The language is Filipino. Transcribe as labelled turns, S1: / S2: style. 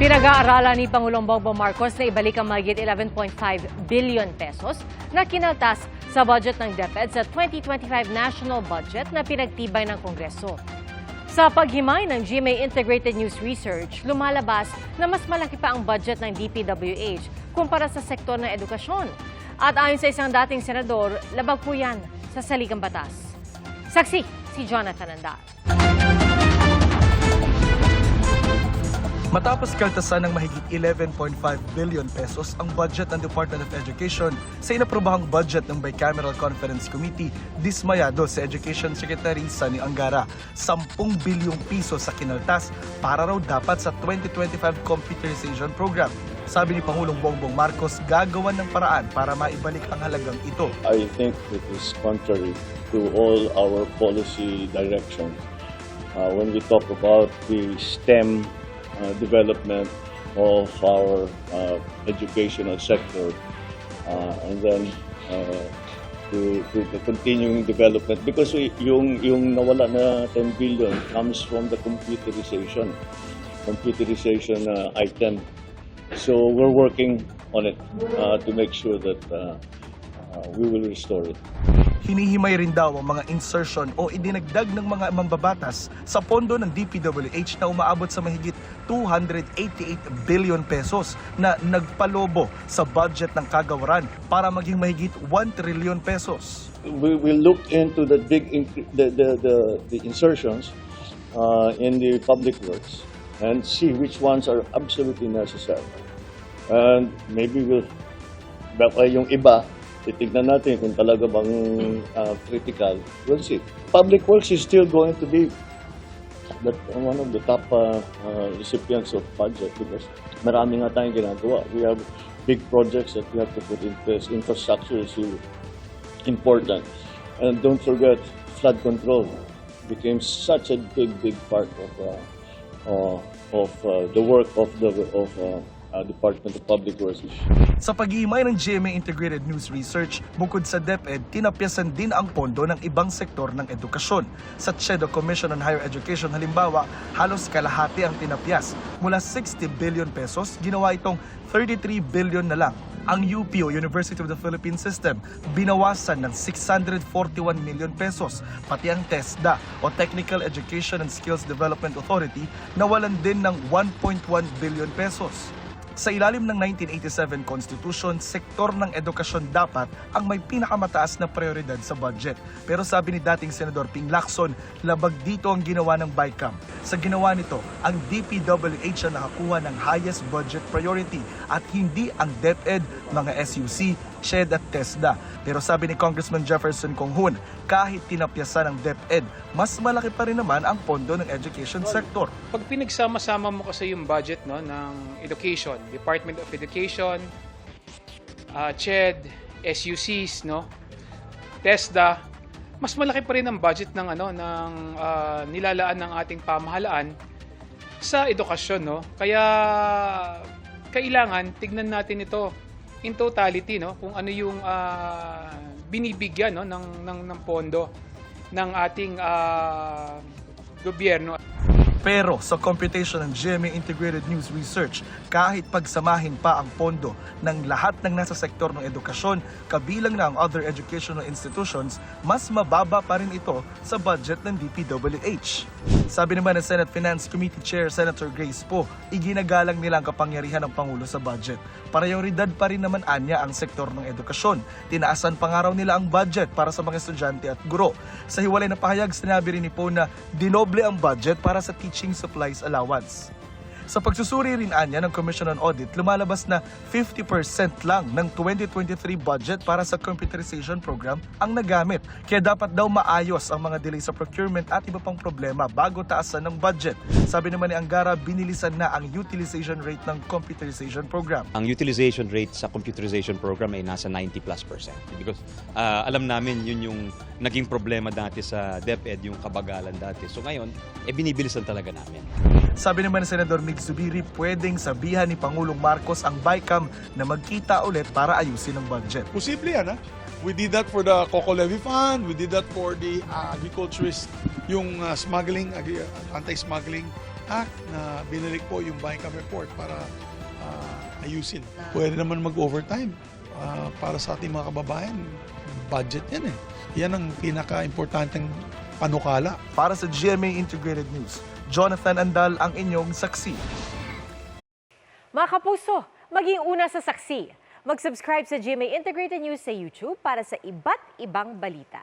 S1: Pinag-aaralan ni Pangulong Bongbong Marcos na ibalik ang mahigit 11.5 billion pesos na kinaltas sa budget ng DepEd sa 2025 national budget na pinagtibay ng Kongreso. Sa paghimay ng GMA Integrated News Research, lumalabas na mas malaki pa ang budget ng DPWH kumpara sa sektor ng edukasyon. At ayon sa isang dating senador, labag po yan sa saligang batas. Saksi, si Jonathan Andal.
S2: Matapos kaltasan ng mahigit 11.5 billion pesos ang budget ng Department of Education sa inaprobahang budget ng Bicameral Conference Committee, dismayado si Education Secretary Sani Angara. 10 bilyong piso sa kinaltas para raw dapat sa 2025 computerization program. Sabi ni Pangulong Bongbong Marcos, gagawan ng paraan para maibalik ang halagang ito.
S3: I think it is contrary to all our policy direction. When we talk about the STEM development of our educational sector, and then to the continuing development, because yung nawala na 10 billion comes from the computerization item. So we're working on it to make sure that we will restore it.
S2: Hinihimay rin daw ang mga insertion o idinagdag ng mga mambabatas sa pondo ng DPWH na umaabot sa mahigit 288 billion pesos na nagpalobo sa budget ng kagawaran para maging mahigit 1 trillion pesos.
S3: We will look into the insertions in the public works and see which ones are absolutely necessary. And maybe yung iba, titignan natin kung talaga bang critical. We'll see. Public works is still going to be one of the top recipients of budget because marami nga tayong ginagawa. We have big projects that we have to put in place. Infrastructure is really important. And don't forget, flood control became such a big part of the work of the Department of Public Works.
S2: Sa pag-iimay ng GMA Integrated News Research, bukod sa DepEd, tinapyasan din ang pondo ng ibang sektor ng edukasyon. Sa CHED o Commission on Higher Education halimbawa, halos kalahati ang tinapyas. Mula 60 billion pesos, ginawa itong 33 billion na lang. Ang UP o University of the Philippines System, binawasan ng 641 million pesos. Pati ang TESDA o Technical Education and Skills Development Authority, nawalan din ng 1.1 billion pesos. Sa ilalim ng 1987 Constitution, sektor ng edukasyon dapat ang may pinakamataas na prioridad sa budget. Pero sabi ni dating Senador Ping Lacson, labag dito ang ginawa ng BICAM. Sa ginawa nito, ang DPWH ang nakakuha ng highest budget priority at hindi ang DepEd, mga SUC, CHED at TESDA. Pero sabi ni Congressman Jefferson Conghun, kahit tinapyasan ng DepEd, mas malaki pa rin naman ang pondo ng education sector.
S4: Pag pinagsama-sama mo kasi yung budget ng education, Department of Education, CHED, SUCs, TESDA, mas malaki pa rin ang budget ng nilalaan ng ating pamahalaan sa edukasyon, Kaya kailangan tignan natin ito in totality, kung ano yung binibigyan ng pondo ng ating gobyerno.
S2: Pero sa computation ng GMA Integrated News Research, kahit pagsamahin pa ang pondo ng lahat ng nasa sektor ng edukasyon, kabilang na ang other educational institutions, mas mababa pa rin ito sa budget ng DPWH. Sabi naman ng Senate Finance Committee Chair Senator Grace Poe, iginagalang nila ang kapangyarihan ng Pangulo sa budget. Prioridad pa rin naman anya ang sektor ng edukasyon. Tinaasan pa nga raw nila ang budget para sa mga estudyante at guro. Sa hiwalay na pahayag, sinabi rin ni Poe na dinoble ang budget para sa teaching supplies allowance. Sa pagsusuri rin anya ng Commission on Audit, lumalabas na 50% lang ng 2023 budget para sa computerization program ang nagamit. Kaya dapat daw maayos ang mga delay sa procurement at iba pang problema bago taasan ng budget. Sabi naman ni Angara, binilisan na ang utilization rate ng computerization program.
S5: Ang utilization rate sa computerization program ay nasa 90+%. Because alam namin yun yung naging problema dati sa DepEd, yung kabagalan dati. So ngayon, binibilisan talaga namin.
S2: Sabi naman ni Senador Mig Zubiri, pwedeng sabihan ni Pangulong Marcos ang BICAM na magkita ulit para ayusin ang budget.
S6: Posible yan, We did that for the Coco Levy Fund, we did that for the agriculturist, yung smuggling, anti-smuggling Act na binalik po yung Bicam report para ayusin. Pwede naman mag-overtime para sa ating mga kababayan. Budget yan eh. Yan ang pinaka-importanteng panukala.
S2: Para sa GMA Integrated News, Jonathan Andal ang inyong saksi.
S1: Mga kapuso, maging una sa saksi. Mag-subscribe sa GMA Integrated News sa YouTube para sa iba't ibang balita.